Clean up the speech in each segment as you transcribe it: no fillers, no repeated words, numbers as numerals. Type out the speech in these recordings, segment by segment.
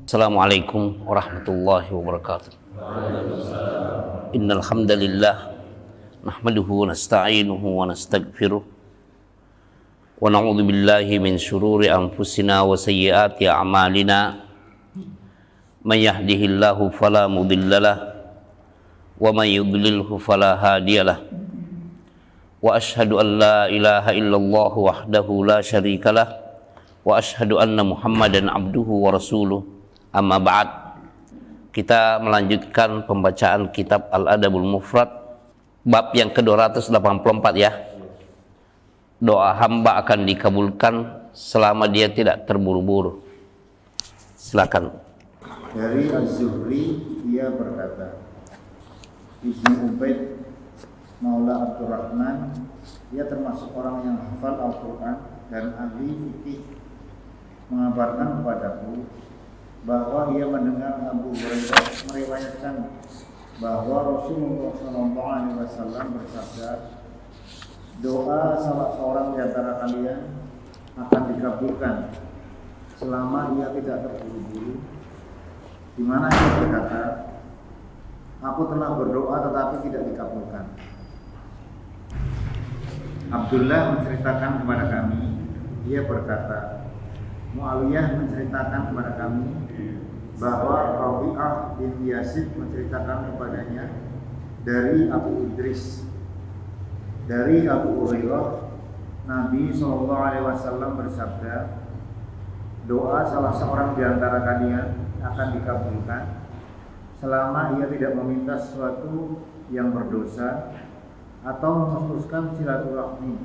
Assalamualaikum warahmatullahi wabarakatuh. Innal hamdalillah nahmaduhu wa nasta'inuhu wa nastaghfiruh wa na'udzu billahi min shururi anfusina wa sayyiati a'malina. May yahdihillahu fala mudhillalah wa may yudlilhu fala hadiyalah. Wa ashhadu an la ilaha illallah wahdahu la syarikalah wa ashhadu anna Muhammadan abduhu wa rasuluh. Amma ba'd, kita melanjutkan pembacaan kitab Al-Adabul Mufrad, bab yang ke-284 ya. Doa hamba akan dikabulkan selama dia tidak terburu-buru. Silakan. Dari Az-Zuhri, ia berkata, Ibnu Ubaid Maula Abdurrahman, ia termasuk orang yang hafal Al-Quran dan ahli fikih, mengabarkan kepadaku bahwa ia mendengar Abu Hurairah meriwayatkan bahwa Rasulullah SAW bersabda, doa salah seorang di antara kalian akan dikabulkan selama ia tidak terburu-buru. Di mana ia berkata, aku telah berdoa tetapi tidak dikabulkan. Abdullah menceritakan kepada kami, ia berkata, Muawiyah menceritakan kepada kami bahwa Rabi'ah bin Yazid menceritakan kepadanya dari Abu Idris, dari Abu Hurairah, Nabi SAW bersabda, doa salah seorang di antara kalian akan dikabulkan selama ia tidak meminta sesuatu yang berdosa atau memutuskan silaturahmi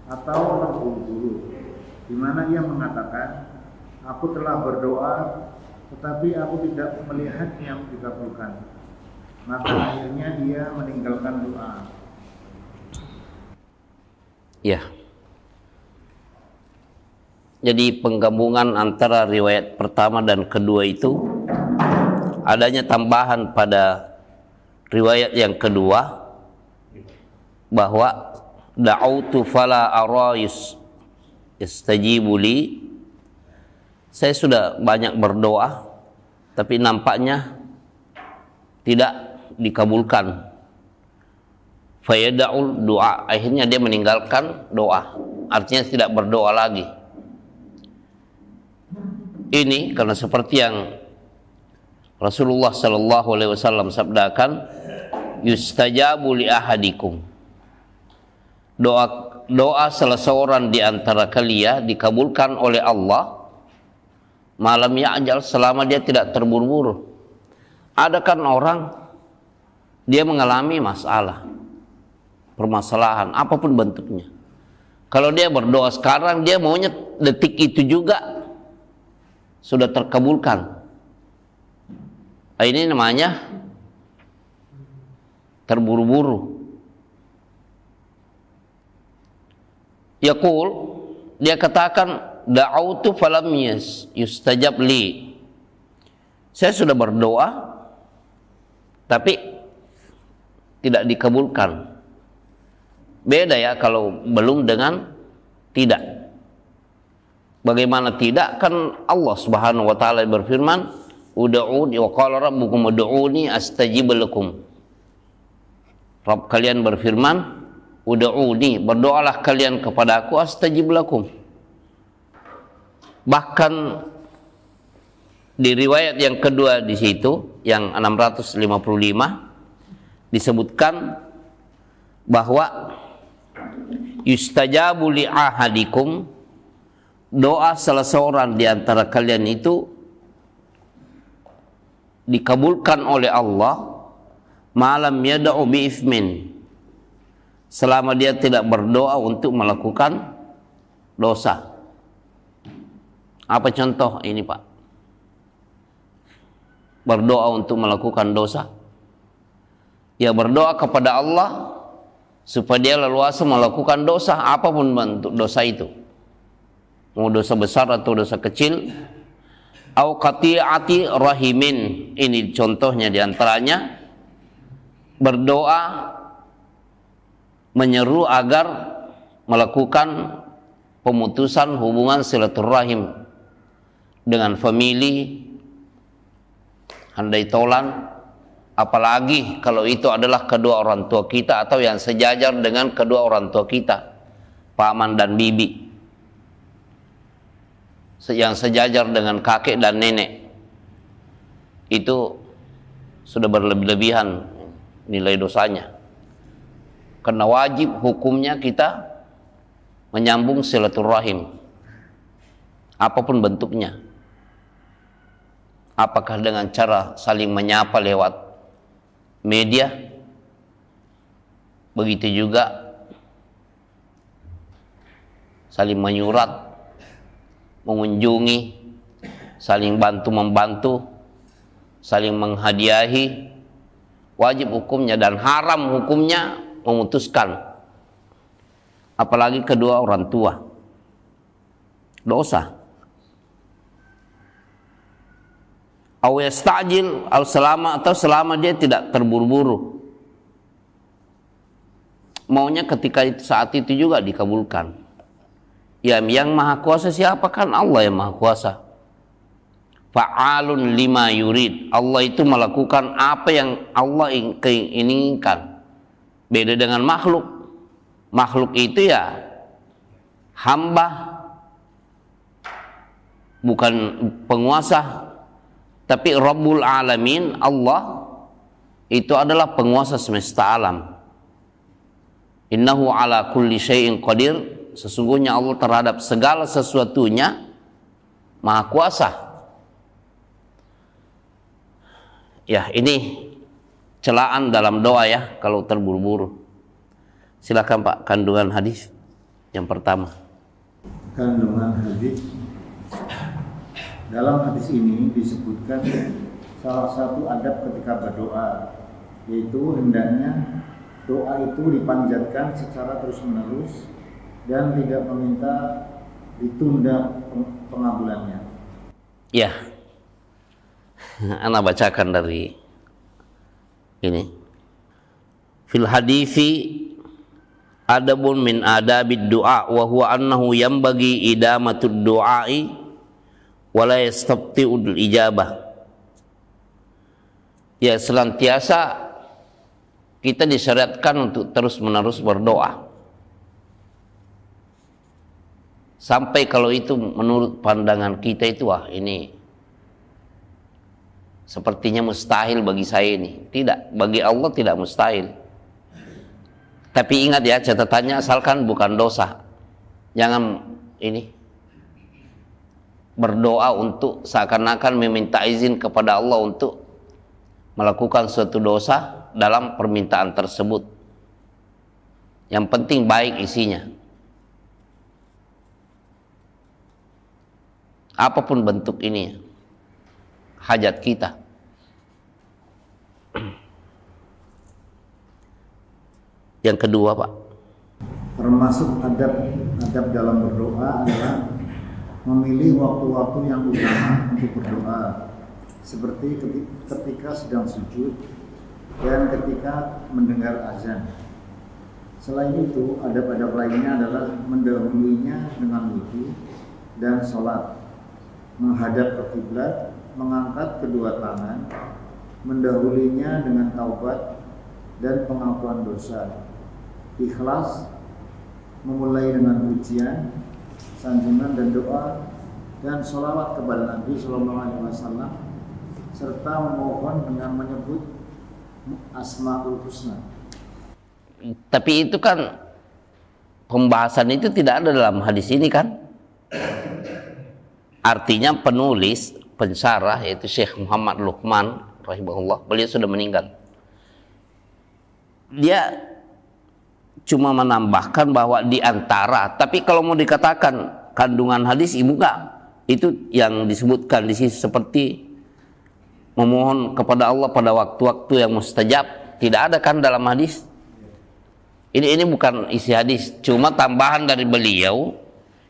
atau terburu-buru, di mana ia mengatakan, aku telah berdoa tetapi aku tidak melihat yang dikabulkan. Maka akhirnya ia meninggalkan doa. Ya. Jadi penggabungan antara riwayat pertama dan kedua itu, adanya tambahan pada riwayat yang kedua bahwa da'autu fala arayis istajibu li, saya sudah banyak berdoa tapi nampaknya tidak dikabulkan. Fayada'ul doa, akhirnya dia meninggalkan doa, artinya tidak berdoa lagi. Ini karena seperti yang Rasulullah SAW sabdakan, yustajabu li ahadikum, doa salah seorang di antara kalian dikabulkan oleh Allah malam ya'jal, selama dia tidak terburu-buru. Ada kan orang dia mengalami masalah, permasalahan apapun bentuknya. Kalau dia berdoa sekarang, dia maunya detik itu juga sudah terkabulkan. Ini namanya terburu-buru. Yaqul, dia katakan, da'autu falam yustajab li, saya sudah berdoa tapi tidak dikabulkan. Beda ya kalau belum dengan tidak. Bagaimana tidak? Kan Allah Subhanahu wa taala berfirman, ud'uni wa qala rabbukum ud'uni astajib lakum. Rabb kalian berfirman, ud'uni, berdoalah kalian kepada aku, astajib lakum. Bahkan di riwayat yang kedua di situ, yang 655, disebutkan bahwa yustajabu li ahadikum, doa salah seorang di antara kalian itu dikabulkan oleh Allah malam yada'u bi ithmin, selama dia tidak berdoa untuk melakukan dosa. Apa contoh ini Pak? Berdoa untuk melakukan dosa. Ya berdoa kepada Allah supaya dia leluasa melakukan dosa, apapun bentuk dosa itu. Mau dosa besar atau dosa kecil. Au qati'ati rahimin, ini contohnya diantaranya berdoa menyeru agar melakukan pemutusan hubungan silaturahim dengan famili handai tolan, apalagi kalau itu adalah kedua orang tua kita atau yang sejajar dengan kedua orang tua kita, paman dan bibi, yang sejajar dengan kakek dan nenek. Itu sudah berlebih-lebihan nilai dosanya. Karena wajib hukumnya kita menyambung silaturahim, apapun bentuknya. Apakah dengan cara saling menyapa lewat media, begitu juga saling menyurat, mengunjungi, saling bantu-membantu, saling menghadiahi, wajib hukumnya dan haram hukumnya memutuskan. Apalagi kedua orang tua, dosa. Aw yastajil, atau selama dia tidak terburu-buru, maunya ketika saat itu juga dikabulkan. Ya, yang maha kuasa siapa? Kan Allah yang maha kuasa. Fa'alun lima yurid, Allah itu melakukan apa yang Allah inginkan. Beda dengan makhluk. Makhluk itu ya hamba, bukan penguasa. Tapi Rabbul Alamin, Allah itu adalah penguasa semesta alam. Innahu ala kulli syai'in qadir, sesungguhnya Allah terhadap segala sesuatunya maha kuasa. Ya, ini celaan dalam doa ya kalau terburu-buru. Silakan Pak, kandungan hadis yang pertama. Kandungan hadis. Dalam hadis ini disebutkan salah satu adab ketika berdoa, yaitu hendaknya doa itu dipanjatkan secara terus-menerus dan tidak meminta ditunda pengabulannya. Ya, ana bacakan dari ini. Fil hadisi adabun min adabid du'a wa huwa annahu yanbaghi idamatud du'ai wala yastabti'ul ijabah. Ya, senantiasa kita disyariatkan untuk terus-menerus berdoa. Sampai kalau itu menurut pandangan kita itu, wah ini sepertinya mustahil bagi saya ini. Tidak, bagi Allah tidak mustahil. Tapi ingat ya, catatannya asalkan bukan dosa. Jangan ini berdoa untuk seakan-akan meminta izin kepada Allah untuk melakukan suatu dosa dalam permintaan tersebut. Yang penting baik isinya. Apapun bentuk ini, hajat kita. Yang kedua, Pak, termasuk adab dalam berdoa adalah memilih waktu-waktu yang utama untuk berdoa, seperti ketika sedang sujud dan ketika mendengar azan. Selain itu, adab-adab lainnya adalah mendahulunya dengan wudu dan sholat, menghadap ke kiblat, mengangkat kedua tangan, mendahulinya dengan taubat dan pengakuan dosa, ikhlas, memulai dengan pujian, sanjungan dan doa, dan sholawat kepada Nabi SAW, serta memohon dengan menyebut Asmaul Husna. Tapi itu kan pembahasan itu tidak ada dalam hadis ini kan? Artinya penulis, pensyarah yaitu Syekh Muhammad Luqman rahimahullah, beliau sudah meninggal. Dia cuma menambahkan bahwa di antara, tapi kalau mau dikatakan kandungan hadis ibu enggak, itu yang disebutkan di sini seperti memohon kepada Allah pada waktu-waktu yang mustajab, tidak ada kan dalam hadis. Ini bukan isi hadis, cuma tambahan dari beliau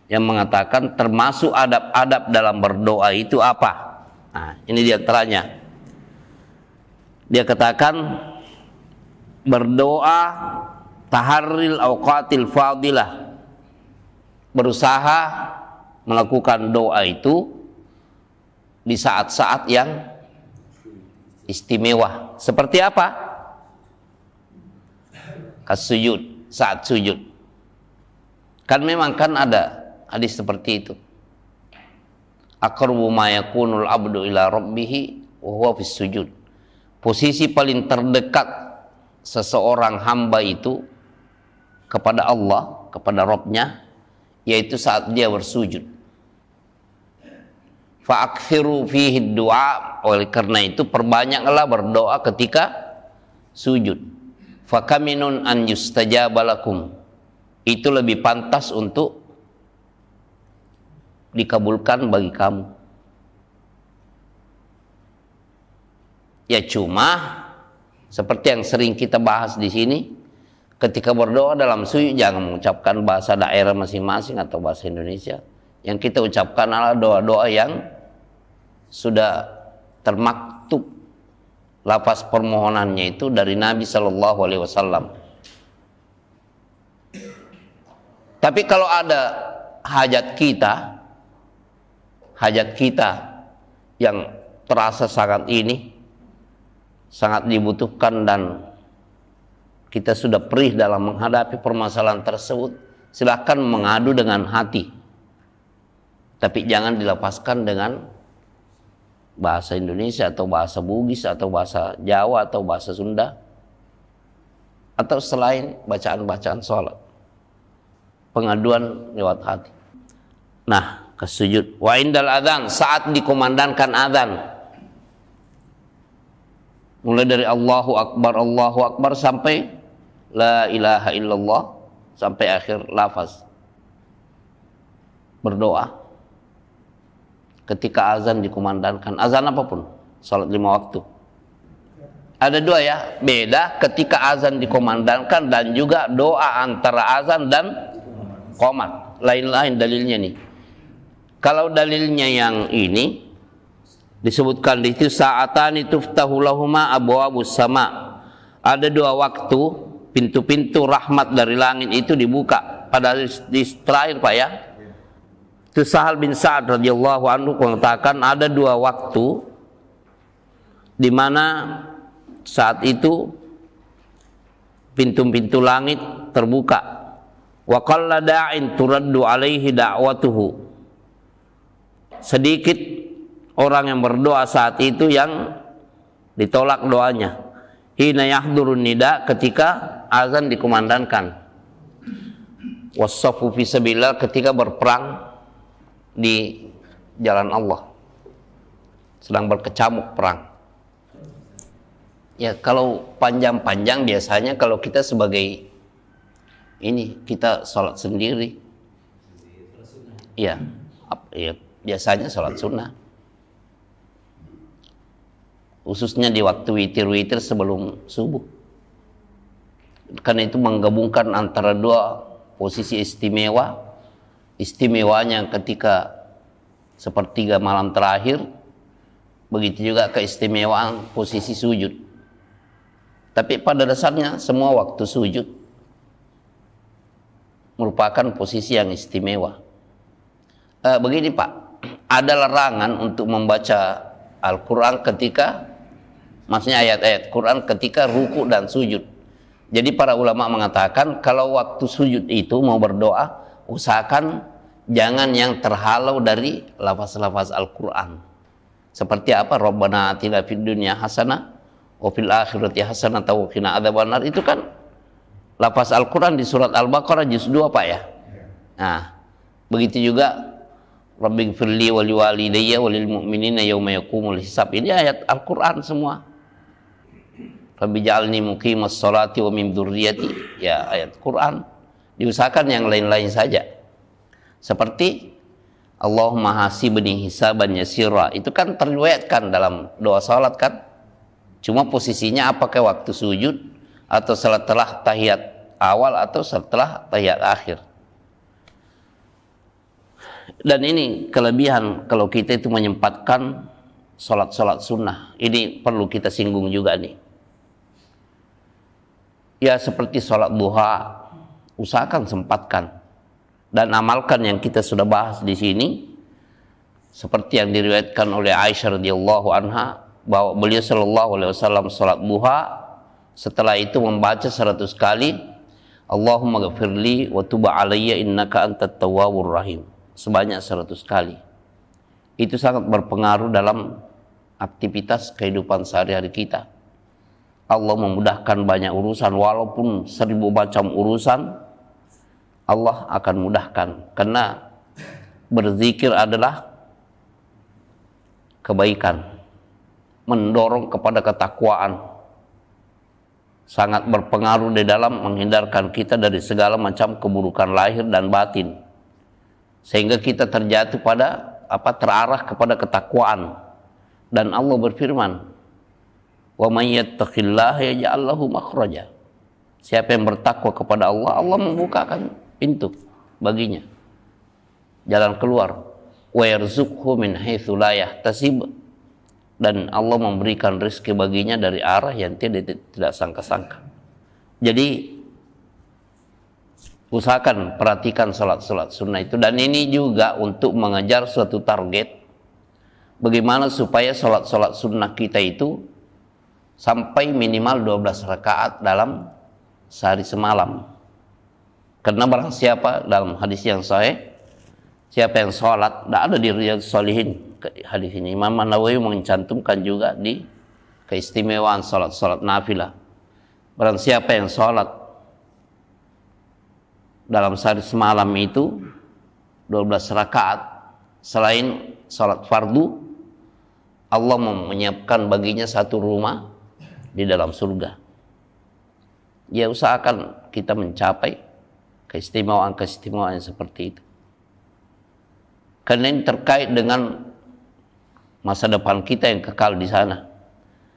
yang mengatakan termasuk adab-adab dalam berdoa itu apa. Nah, ini di antaranya. Dia katakan berdoa taharril awqatil fadilah, berusaha melakukan doa itu di saat-saat yang istimewa. Seperti apa? Sujud, saat sujud. Kan memang kan ada hadis seperti itu. Aqrabu ma yakunul abdu ila rabbih wa huwa fis sujud. Posisi paling terdekat seseorang hamba itu kepada Allah, kepada Rabb-nya, yaitu saat dia bersujud. Fa'akthiru fihi du'a, oleh karena itu perbanyaklah berdoa ketika sujud. Fakaminun an yustajaba lakum, itu lebih pantas untuk dikabulkan bagi kamu. Ya cuma seperti yang sering kita bahas di sini, ketika berdoa dalam sujud jangan mengucapkan bahasa daerah masing-masing atau bahasa Indonesia. Yang kita ucapkan adalah doa-doa yang sudah termaktub lafaz permohonannya itu dari Nabi Shallallahu Alaihi Wasallam. Tapi kalau ada hajat kita yang terasa sangat dibutuhkan dan kita sudah perih dalam menghadapi permasalahan tersebut, silakan mengadu dengan hati. Tapi jangan dilepaskan dengan bahasa Indonesia atau bahasa Bugis atau bahasa Jawa atau bahasa Sunda atau selain bacaan-bacaan sholat. Pengaduan lewat hati. Nah, ke sujud. Wa indal adzan, saat dikumandangkan adzan. Mulai dari Allahu Akbar sampai la ilaha illallah sampai akhir lafaz. Berdoa. Ketika azan dikumandangkan, azan apapun, salat 5 waktu. Ada dua ya, beda ketika azan dikumandangkan dan juga doa antara azan dan qomat. Lain-lain dalilnya nih. Kalau dalilnya yang ini disebutkan di itu saatani tuftahu lahuma abwabus sama. Ada 2 waktu pintu-pintu rahmat dari langit itu dibuka. Pada di terakhir Pak ya. Itu Sahal bin Sa'ad radhiyallahu anhu mengatakan ada 2 waktu di mana saat itu pintu-pintu langit terbuka. Wa qalla da'in turaddu alaihi da'watuhu. Sedikit orang yang berdoa saat itu yang ditolak doanya. Hina yahdurun nida, ketika azan dikumandangkan. Wassafu fi sabilillah, ketika berperang di jalan Allah, sedang berkecamuk perang. Ya kalau panjang-panjang biasanya kalau kita sebagai ini kita sholat sendiri. Ya, biasanya sholat sunnah. Khususnya di waktu witir-witir sebelum subuh. Karena itu menggabungkan antara 2 posisi istimewa. Istimewanya ketika sepertiga malam terakhir, begitu juga keistimewaan posisi sujud. Tapi pada dasarnya semua waktu sujud merupakan posisi yang istimewa. Begini Pak, ada larangan untuk membaca Al-Quran ketika, maksudnya ayat-ayat Quran ketika ruku dan sujud. Jadi para ulama mengatakan kalau waktu sujud itu mau berdoa, usahakan jangan yang terhalau dari lafaz-lafaz Al-Quran. Seperti apa? Rabbana atina fid dunya hasanah wa fil akhirati hasanah wa qina adzabannar. Itu kan lafaz Al-Quran di surat Al-Baqarah juz 2 Pak ya. Nah, begitu juga Rabbighfirli wa liwalidayya wa lil mu'minina yauma yaqumul hisab. Ini ayat Al-Quran semua. Rabbi ja'alni muqimas sholati wa min dzurriyyati. Ya, ayat Quran. Diusahakan yang lain-lain saja. Seperti Allahumma hasibni hisaban yasira. Itu kan terriwayatkan dalam doa salat kan. Cuma posisinya apakah waktu sujud atau setelah tahiyat awal atau setelah tahiyat akhir. Dan ini kelebihan kalau kita itu menyempatkan salat-salat sunnah. Ini perlu kita singgung juga nih. Ya seperti salat duha, usahakan sempatkan dan amalkan yang kita sudah bahas di sini, seperti yang diriwayatkan oleh Aisyah radhiyallahu anha bahwa beliau sallallahu alaihi wasallam salat duha, setelah itu membaca 100 kali Allahumma ghafirli wa tub alayya innaka antat tawwabur rahim, sebanyak 100 kali. Itu sangat berpengaruh dalam aktivitas kehidupan sehari-hari kita. Allah memudahkan banyak urusan, walaupun 1000 macam urusan Allah akan mudahkan, karena berzikir adalah kebaikan, mendorong kepada ketakwaan, sangat berpengaruh di dalam menghindarkan kita dari segala macam keburukan lahir dan batin, sehingga kita terjatuh pada terarah kepada ketakwaan. Dan Allah berfirman, wa may yattaqillaha yaj'al lahu makhraja. Siapa yang bertakwa kepada Allah, Allah membukakan pintu baginya, jalan keluar. Wa yarzuqhu min haitsu la yahtasib, dan Allah memberikan rezeki baginya dari arah yang tidak sangka-sangka. Jadi usahakan perhatikan salat-salat sunnah itu, dan ini juga untuk mengejar suatu target, bagaimana supaya salat-salat sunnah kita itu sampai minimal 12 rakaat dalam sehari semalam. Karena barang siapa, dalam hadis yang sahih, siapa yang sholat, tidak ada di Riyadhus Shalihin hadis ini, Imam Nawawi mencantumkan juga di keistimewaan sholat nafilah. Barang siapa yang sholat dalam sehari semalam itu 12 rakaat selain sholat fardu, Allah menyiapkan baginya satu rumah di dalam surga. Ya, usahakan kita mencapai keistimewaan seperti itu, karena ini terkait dengan masa depan kita yang kekal di sana.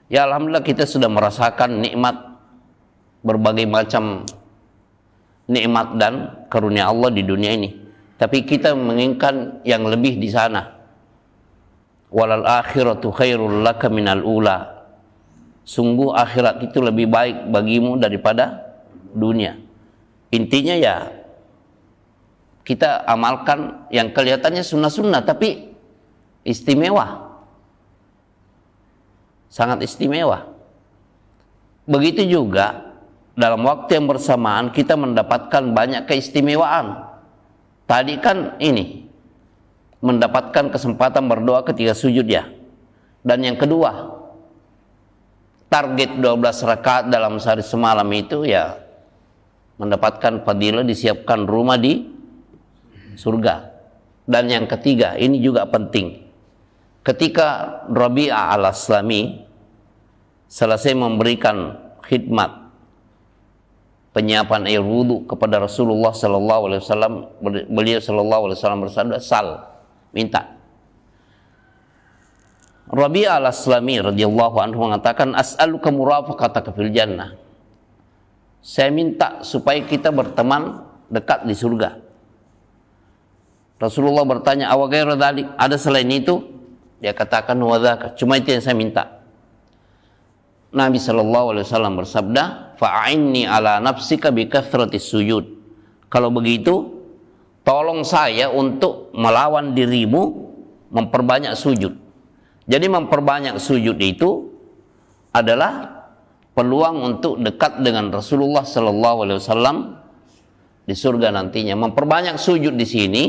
Ya, alhamdulillah kita sudah merasakan nikmat, berbagai macam nikmat dan karunia Allah di dunia ini, tapi kita menginginkan yang lebih di sana. Walal akhiratu khairul laka minal ula. Sungguh akhirat itu lebih baik bagimu daripada dunia. Intinya ya, kita amalkan yang kelihatannya sunnah-sunnah tapi istimewa, sangat istimewa. Begitu juga dalam waktu yang bersamaan kita mendapatkan banyak keistimewaan. Tadi kan ini mendapatkan kesempatan berdoa ketika sujud ya. Dan yang kedua, target 12 rakaat dalam sehari semalam itu ya mendapatkan fadilah, disiapkan rumah di surga. Dan yang ketiga, ini juga penting. Ketika Rabi'ah al-Aslami selesai memberikan khidmat penyiapan air wudu kepada Rasulullah sallallahu alaihi wasallam, beliau sallallahu alaihi wasallam bersabda, "Sal, minta." Rabi'ah al-Aslami radhiyallahu anhu mengatakan, "As'aluka murafaqataka fil jannah." Saya minta supaya kita berteman dekat di surga. Rasulullah bertanya, "Awa ghairu dzalik?" Ada selain itu? Dia katakan, "Wa dzaka." Cuma itu yang saya minta. Nabi sallallahu alaihi wasallam bersabda, "Fa'inni ala nafsika bi kathratis sujud." Kalau begitu, tolong saya untuk melawan dirimu memperbanyak sujud. Jadi memperbanyak sujud itu adalah peluang untuk dekat dengan Rasulullah sallallahu alaihi wasallam di surga nantinya. Memperbanyak sujud di sini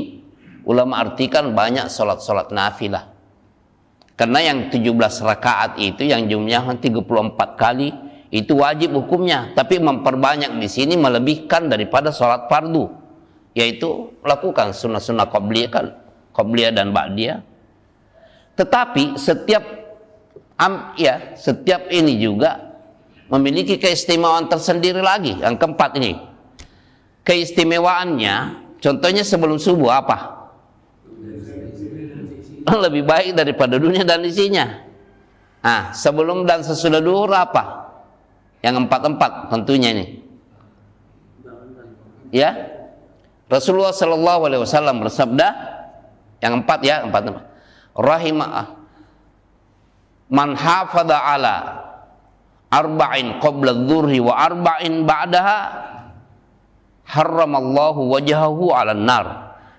ulama artikan banyak salat-salat nafilah. Karena yang 17 rakaat itu yang jumlahnya 34 kali itu wajib hukumnya, tapi memperbanyak di sini melebihkan daripada salat fardu, yaitu lakukan sunnah-sunnah qabliyah dan ba'diyah. Tetapi setiap ini juga memiliki keistimewaan tersendiri lagi. Yang keempat ini, keistimewaannya, contohnya sebelum subuh apa? Lebih baik daripada dunia dan isinya. Nah, sebelum dan sesudah duhur apa? Yang empat tentunya ini. Ya, Rasulullah Sallallahu Alaihi Wasallam bersabda, yang empat. Rahimah man hafadha ala arba'in qabla dzurri wa arba'in ba'daha harramallahu wajhahu 'alan nar.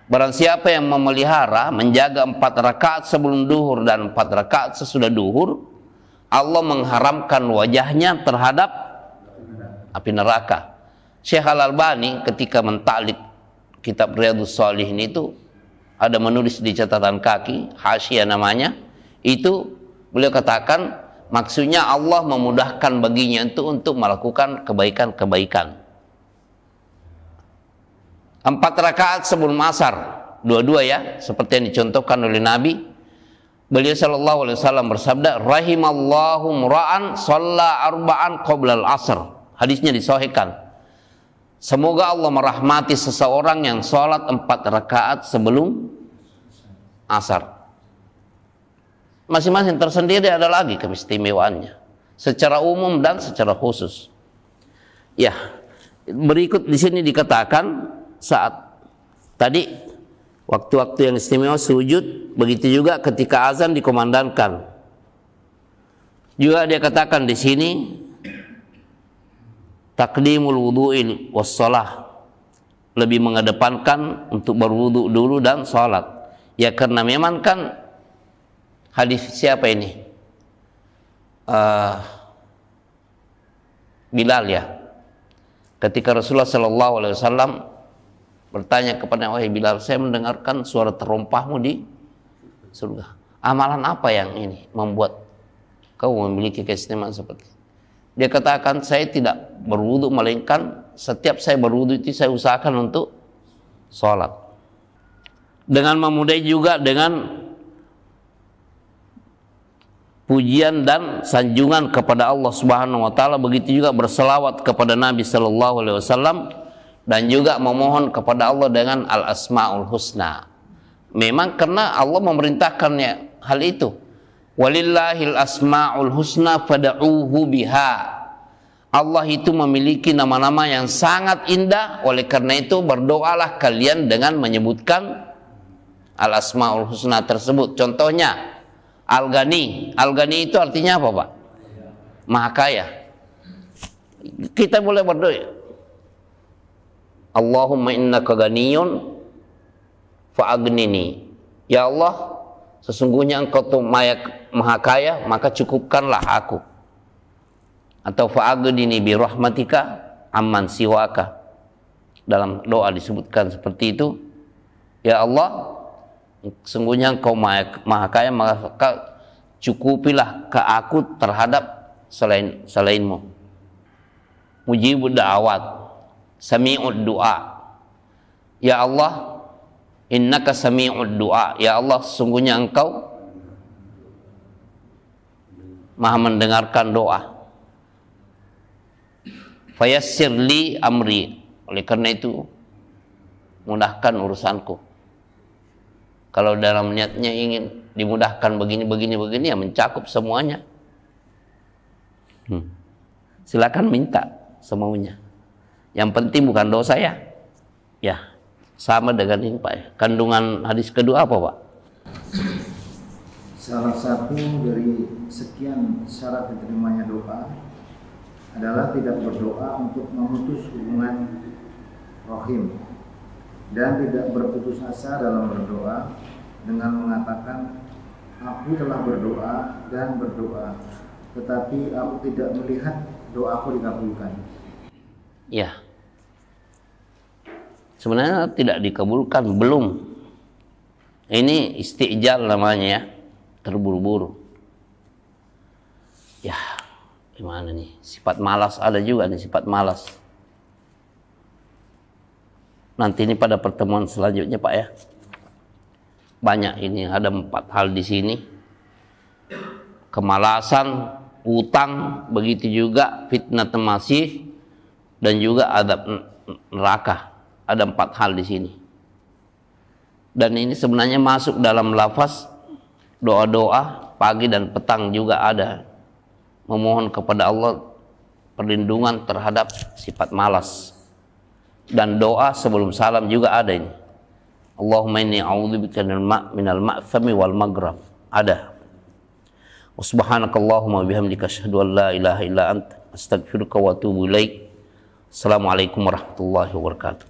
Barang siapa yang memelihara menjaga 4 rakaat sebelum duhur dan 4 rakaat sesudah duhur, Allah mengharamkan wajahnya terhadap api neraka. Syekh Al-Albani ketika mentaklik kitab Riyadhus Shalihin itu ada menulis di catatan kaki, hasyiah namanya, itu beliau katakan maksudnya Allah memudahkan baginya untuk melakukan kebaikan-kebaikan. 4 rakaat sebelum asar, dua-dua ya, seperti yang dicontohkan oleh Nabi. Beliau sallallahu alaihi wasallam bersabda, rahimallahu mura'an shalla arba'an qabla al-asr. Hadisnya disahihkan. Semoga Allah merahmati seseorang yang sholat 4 rakaat sebelum asar. Masing-masing tersendiri ada lagi keistimewaannya, secara umum dan secara khusus. Ya, berikut di sini dikatakan saat tadi waktu-waktu yang istimewa sujud, begitu juga ketika azan dikumandangkan. Juga dia katakan di sini takdimul wudu'il wassalah, lebih mengedepankan untuk berwudu dulu dan salat. Ya karena memang kan hadis siapa ini? Bilal ya. Ketika Rasulullah sallallahu alaihi wasallam bertanya kepada wahai Bilal, saya mendengarkan suara terompahmu di surga. Amalan apa yang ini membuat kau memiliki keistimewaan seperti itu? Dia katakan, saya tidak berwudu melainkan setiap saya berwudu itu saya usahakan untuk sholat. Dengan memudahi juga dengan pujian dan sanjungan kepada Allah Subhanahu wa taala, begitu juga berselawat kepada Nabi sallallahu alaihi wasallam dan juga memohon kepada Allah dengan al-asmaul husna. Memang karena Allah memerintahkannya hal itu. Walillahil asma'ul husna fad'uuhu biha. Allah itu memiliki nama-nama yang sangat indah, oleh karena itu berdoalah kalian dengan menyebutkan al-asma'ul husna tersebut. Contohnya Al-Ghani. Al-Ghani itu artinya apa, Pak? Maha kaya. Kita boleh berdoa, Allahumma innaka ghaniyun fa'aghnini. Ya Allah, sesungguhnya engkau tuh maha kaya, maka cukupkanlah aku. Atau fa'aghnini bi rahmatika amman siwaka. Dalam doa disebutkan seperti itu. Ya Allah, sesungguhnya engkau maha kaya, maka cukupilah ke aku terhadap selainmu. Mujibud da'awat, sami'ud du'a. Ya Allah, innaka sami'ud du'a. Ya Allah, sesungguhnya engkau maha mendengarkan doa. Fayassir li amri. Oleh karena itu mudahkan urusanku. Kalau dalam niatnya ingin dimudahkan begini ya mencakup semuanya. Silakan minta semaunya. Yang penting bukan dosa ya. Ya, sama dengan ini Pak ya. Kandungan hadis kedua apa Pak? Salah satu dari sekian syarat diterimanya doa adalah tidak berdoa untuk memutus hubungan rahim dan tidak berputus asa dalam berdoa dengan mengatakan aku telah berdoa dan berdoa tetapi aku tidak melihat doaku dikabulkan. Ya, sebenarnya tidak dikabulkan, belum. Ini istijal namanya ya, terburu-buru. Ya, gimana nih? Sifat malas ada juga nih, sifat malas. Nanti ini pada pertemuan selanjutnya Pak ya. Banyak ini, ada 4 hal di sini. Kemalasan, utang, begitu juga fitnah masih, dan juga adab neraka. Ada 4 hal di sini. Dan ini sebenarnya masuk dalam lafaz doa-doa pagi dan petang juga ada. Memohon kepada Allah perlindungan terhadap sifat malas. Dan doa sebelum salam juga ada ini. Allahumma inni a'udzubika minal ma'thami wal maghrab. Ada. Subhanakallahumma bihamdika asyhadu an la ilaha illa anta astaghfiruka wa atubu ilaik. Assalamualaikum warahmatullahi wabarakatuh.